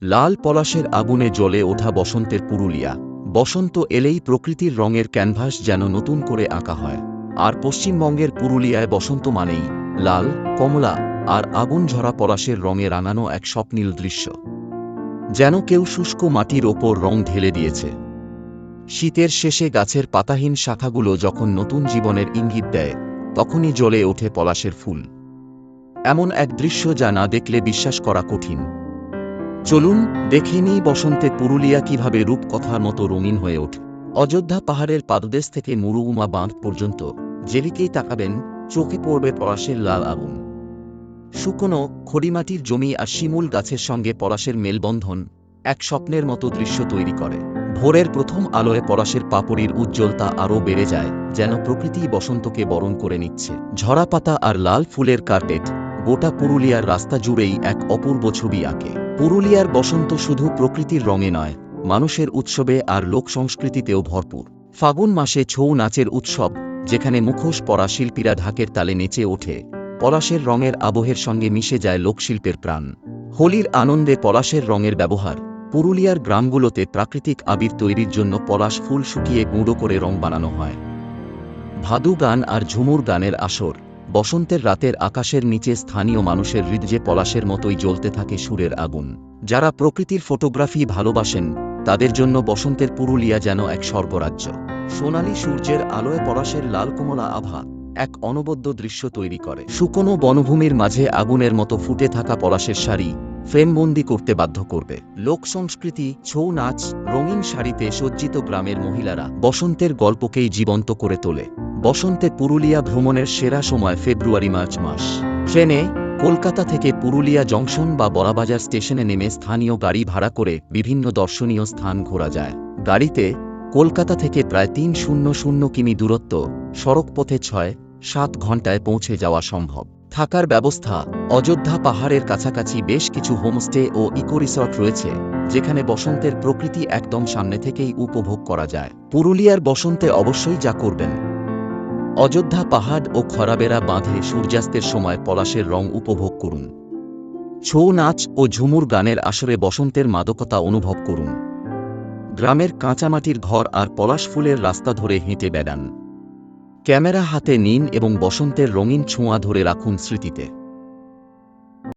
লাল পলাশের আগুনে জ্বলে ওঠা বসন্তের পুরুলিয়া। বসন্ত এলেই প্রকৃতির রঙের ক্যানভাস যেন নতুন করে আঁকা হয়। আর পশ্চিমবঙ্গের পুরুলিয়ায় বসন্ত মানেই লাল, কমলা আর আগুন ঝরা পলাশের রঙে রাঙানো এক স্বপ্নীল দৃশ্য। যেন কেউ শুষ্ক মাটির ওপর রং ঢেলে দিয়েছে। শীতের শেষে গাছের পাতাহীন শাখাগুলো যখন নতুন জীবনের ইঙ্গিত দেয়, তখনই জ্বলে ওঠে পলাশের ফুল। এমন এক দৃশ্য যা না দেখলে বিশ্বাস করা কঠিন। চলুন দেখে নিই বসন্তে পুরুলিয়া কিভাবে রূপকথার মতো রঙিন হয়ে ওঠে। অযোধ্যা পাহাড়ের পাদদেশ থেকে মুরুগুমা বাঁধ পর্যন্ত যেদিকেই তাকাবেন চোখে পড়বে পলাশের লাল আগুন। শুকনো খড়িমাটির জমি আর শিমুল গাছের সঙ্গে পলাশের মেলবন্ধন এক স্বপ্নের মতো দৃশ্য তৈরি করে। ভোরের প্রথম আলোয় পলাশের পাপড়ির উজ্জ্বলতা আরও বেড়ে যায়, যেন প্রকৃতি বসন্তকে বরণ করে নিচ্ছে। ঝরা পাতা আর লাল ফুলের কার্পেট গোটা পুরুলিয়ার রাস্তা জুড়েই এক অপূর্ব ছবি আঁকে। পুরুলিয়ার বসন্ত শুধু প্রকৃতির রঙে নয়, মানুষের উৎসবে আর লোক সংস্কৃতিতেও ভরপুর। ফাগুন মাসে ছৌ নাচের উৎসব, যেখানে মুখোশ পরা শিল্পীরা ঢাকের তালে নেচে ওঠে, পলাশের রঙের আবহের সঙ্গে মিশে যায় লোকশিল্পের প্রাণ। হোলির আনন্দে পলাশের রঙের ব্যবহার। পুরুলিয়ার গ্রামগুলোতে প্রাকৃতিক আবির তৈরির জন্য পলাশ ফুল শুকিয়ে গুঁড়ো করে রং বানানো হয়। ভাদু গান আর ঝুমুর গানের আসর। বসন্তের রাতের আকাশের নিচে স্থানীয় মানুষের হৃদয়ে পলাশের মতোই জ্বলতে থাকে সুরের আগুন। যারা প্রকৃতির ফটোগ্রাফি ভালোবাসেন, তাদের জন্য বসন্তের পুরুলিয়া যেন এক স্বর্গরাজ্য। সোনালি সূর্যের আলোয় পলাশের লাল কমলা আভা এক অনবদ্য দৃশ্য তৈরি করে। শুকনো বনভূমির মাঝে আগুনের মতো ফুটে থাকা পলাশের শাড়ি ফ্রেমবন্দি করতে বাধ্য করবে। লোক সংস্কৃতি, ছৌ নাচ, রঙিন শাড়িতে সজ্জিত গ্রামের মহিলারা বসন্তের গল্পকেই জীবন্ত করে তোলে। বসন্তে পুরুলিয়া ভ্রমণের সেরা সময় ফেব্রুয়ারি-মার্চ মাস। ট্রেনে কলকাতা থেকে পুরুলিয়া জংশন বা বড়াবাজার স্টেশনে নেমে স্থানীয় গাড়ি ভাড়া করে বিভিন্ন দর্শনীয় স্থান ঘোরা যায়। গাড়িতে কলকাতা থেকে প্রায় ৩০০ কিমি দূরত্ব, সড়কপথে ৬-৭ ঘণ্টায় পৌঁছে যাওয়া সম্ভব। থাকার ব্যবস্থা। অযোধ্যা পাহাড়ের কাছাকাছি বেশ কিছু হোমস্টে ও ইকো রিসর্ট রয়েছে, যেখানে বসন্তের প্রকৃতি একদম সামনে থেকেই উপভোগ করা যায়। পুরুলিয়ার বসন্তে অবশ্যই যা করবেন, অযোধ্যা পাহাড় ও খরাবেড়া বাঁধে সূর্যাস্তের সময় পলাশের রং উপভোগ করুন। ছৌ নাচ ও ঝুমুর গানের আসরে বসন্তের মাদকতা অনুভব করুন। গ্রামের কাঁচামাটির ঘর আর পলাশ ফুলের রাস্তা ধরে হেঁটে বেড়ান। ক্যামেরা হাতে নিন এবং বসন্তের রঙিন ছোঁয়া ধরে রাখুন স্মৃতিতে।